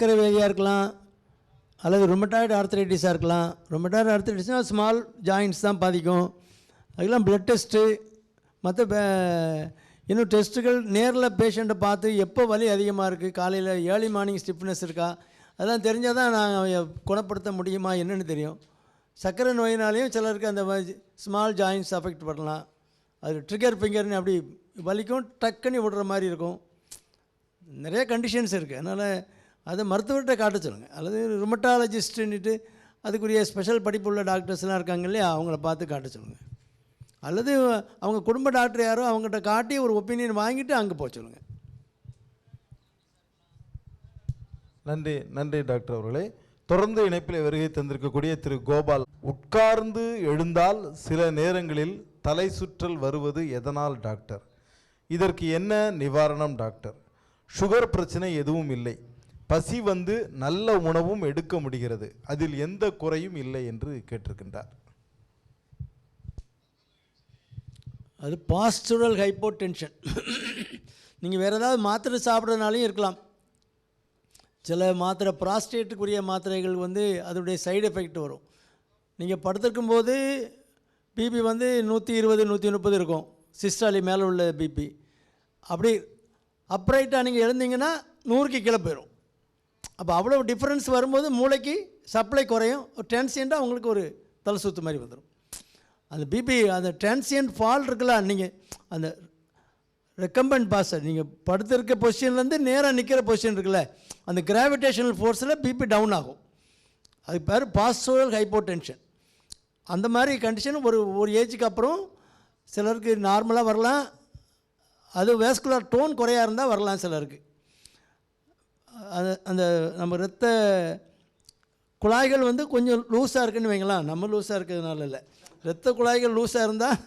சர்க்கரை வியாதியாக இருக்கலாம், அல்லது ருமட்டாய்டு ஆர்த்ரைட்டிஸாக இருக்கலாம். ருமட்டாய்டு ஆர்த்ரைட்டிஸ்னால் ஸ்மால் ஜாயின்ட்ஸ் தான் பாதிக்கும். அதுக்கெல்லாம் ப்ளட் டெஸ்ட்டு, மற்ற இன்னும் டெஸ்ட்டுகள் நேரில் பேஷண்ட்டை பார்த்து எப்போ வலி அதிகமாக இருக்குது, காலையில் ஏர்லி மார்னிங் ஸ்டிஃப்னஸ் இருக்கா, அதெல்லாம் தெரிஞ்சால் தான் நான் குணப்படுத்த முடியுமா என்னென்னு தெரியும். சர்க்கரை நோயினாலேயும் சிலருக்கு அந்த ஸ்மால் ஜாயின்ட்ஸ் அஃபெக்ட் பண்ணலாம். அது ட்ரிகர் ஃபிங்கர்னு அப்படி வலிக்கும், டக்குன்னு விடுற மாதிரி இருக்கும். நிறைய கண்டிஷன்ஸ் இருக்குது. அதனால் அதை மருத்துவர்கிட்ட காட்ட சொல்லுங்கள். அல்லது ருமட்டாலஜிஸ்ட்டுன்னுட்டு அதுக்குரிய ஸ்பெஷல் படிப்பு உள்ள டாக்டர்ஸ்லாம் இருக்காங்க இல்லையா, அவங்கள பார்த்து காட்ட சொல்லுங்கள். அல்லது அவங்க குடும்ப டாக்டர் யாரோ அவங்ககிட்ட காட்டி ஒரு ஒப்பீனியன் வாங்கிட்டு அங்கே போக சொல்லுங்கள். நன்றி நன்றி டாக்டர் அவர்களே. தொடர்ந்து இணைப்பில் வருகை தந்திருக்கக்கூடிய திரு கோபால், உட்கார்ந்து எழுந்தால் சில நேரங்களில் தலை சுற்றல் வருவது எதனால் டாக்டர்? இதற்கு என்ன நிவாரணம் டாக்டர்? சுகர் பிரச்சனை எதுவும் இல்லை, பசி வந்து நல்ல உணவும் எடுக்க முடிகிறது, அதில் எந்த குறையும் இல்லை என்று கேட்டிருக்கின்றார். அது பாஸ்டுரல் ஹைப்போடென்ஷன். நீங்கள் வேறு ஏதாவது மாத்திரை சாப்பிட்றதுனாலையும் இருக்கலாம். சில மாத்திரை ப்ராஸ்டேட்டுக்குரிய மாத்திரைகள் வந்து அதோடைய சைடு எஃபெக்ட் வரும். நீங்கள் படுத்திருக்கும்போது பிபி வந்து 120 130 இருக்கும், சிஸ்டாலி மேலே உள்ள பிபி. அப்படி அப்ரைட்டாக நீங்கள் எழுந்தீங்கன்னா 100க்கு கீழே போயிடும். அப்போ அவ்வளோ டிஃப்ரென்ஸ் வரும்போது மூளைக்கு சப்ளை குறையும், டிரான்சியண்ட்டாக உங்களுக்கு ஒரு தலை சுற்று மாதிரி வந்துடும். அந்த பிபி அந்த டிரான்சியன்ட் ஃபால் இருக்குல்ல, நீங்கள் அந்த ரெக்கம்பண்ட் பாஸர் நீங்கள் படுத்திருக்க பொசிஷன்லேருந்து நேராக நிற்கிற பொசிஷன் இருக்குல்ல, அந்த கிராவிடேஷனல் ஃபோர்ஸில் பிபி டவுன் ஆகும். அதுக்கு பேர் பாஸ்டுரல் ஹைப்போடென்ஷன். அந்த மாதிரி கண்டிஷன் ஒரு ஏஜுக்கு அப்புறம் சிலருக்கு நார்மலாக வரலாம். அது வேஸ்குலர் டோன் குறையாக இருந்தால் வரலாம் சிலருக்கு. அந்த நம்ம இரத்த குழாய்கள் வந்து கொஞ்சம் லூஸாக இருக்குதுன்னு வைங்களேன். நம்ம லூஸாக இருக்கிறதுனால இல்லை, இரத்த குழாய்கள் லூஸாக இருந்தால்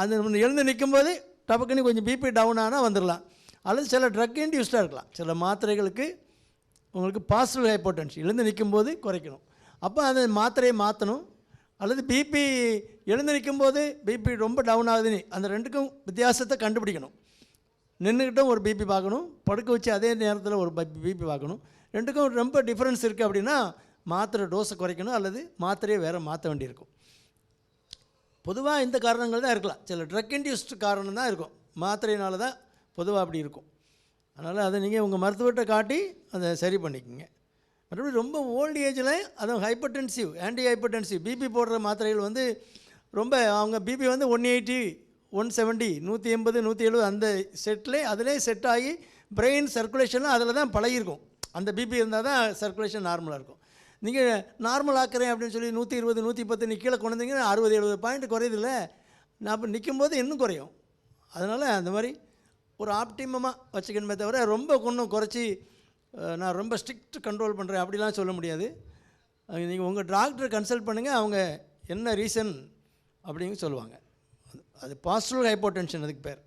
அது எழுந்து நிற்கும்போது டபக்குன்னு கொஞ்சம் பிபி டவுன் ஆனால் வந்துடலாம். அல்லது சில ட்ரக் இன்டியூஸ்டாக இருக்கலாம். சில மாத்திரைகளுக்கு உங்களுக்கு பாஸ்டுரல் ஹைப்போடென்ஷன் எழுந்து நிற்கும்போது குறைக்கணும். அப்போ அந்த மாத்திரையை மாற்றணும். அல்லது பிபி எழுந்து நிற்கும்போது பிபி ரொம்ப டவுன் ஆகுதுன்னு அந்த ரெண்டுக்கும் வித்தியாசத்தை கண்டுபிடிக்கணும். நின்றுக்கிட்டும் ஒரு பிபி பார்க்கணும், படுக்க வச்சு அதே நேரத்தில் ஒரு பிபி பார்க்கணும். ரெண்டுக்கும் ரொம்ப டிஃப்ரென்ஸ் இருக்குது அப்படின்னா மாத்திரை டோஸை குறைக்கணும், அல்லது மாத்திரையை வேறு மாற்ற வேண்டியிருக்கும். பொதுவாக இந்த காரணங்கள் தான் இருக்கலாம். சில ட்ரக் இன்டியூஸ்டு காரணம் தான் இருக்கும், மாத்திரையினால தான் பொதுவாக அப்படி இருக்கும். அதனால் அதை நீங்கள் உங்கள் மருத்துவர்கிட்ட காட்டி அதை சரி பண்ணிக்கோங்க. மற்றபடி ரொம்ப ஓல்டு ஏஜில் அதுவும் ஹைப்பர்டென்சிவ், ஆன்டி ஹைப்பர்டென்சிவ் பிபி போடுற மாத்திரைகள் வந்து ரொம்ப அவங்க பிபி வந்து 180 170 180 170 அந்த செட்லேயே அதிலே செட் ஆகி பிரெயின் சர்க்குலேஷன்லாம் அதில் தான் பழகிருக்கும். அந்த பிபி இருந்தால் தான் சர்க்குலேஷன் நார்மலாக இருக்கும். நீங்கள் நார்மல் ஆக்குறேன் அப்படின்னு சொல்லி 120 110 நீ கீழே கொண்டு வந்தீங்கன்னா 60 70 பாயிண்ட் குறையுதில்ல. நான் இப்போ நிற்கும்போது இன்னும் குறையும். அதனால் அந்த மாதிரி ஒரு ஆப்டிமமாக வச்சுக்கணுமே தவிர ரொம்ப ஒன்றும் குறைச்சி நான் ரொம்ப ஸ்ட்ரிக்ட் கண்ட்ரோல் பண்ணுறேன் அப்படிலாம் சொல்ல முடியாது. நீங்கள் உங்கள் டாக்டரை கன்சல்ட் பண்ணுங்கள், அவங்க என்ன ரீசன் அப்படின்னு சொல்லுவாங்க. அது பாஸ்டுரல் ஹைப்போடென்ஷன் அதுக்கு பேர்.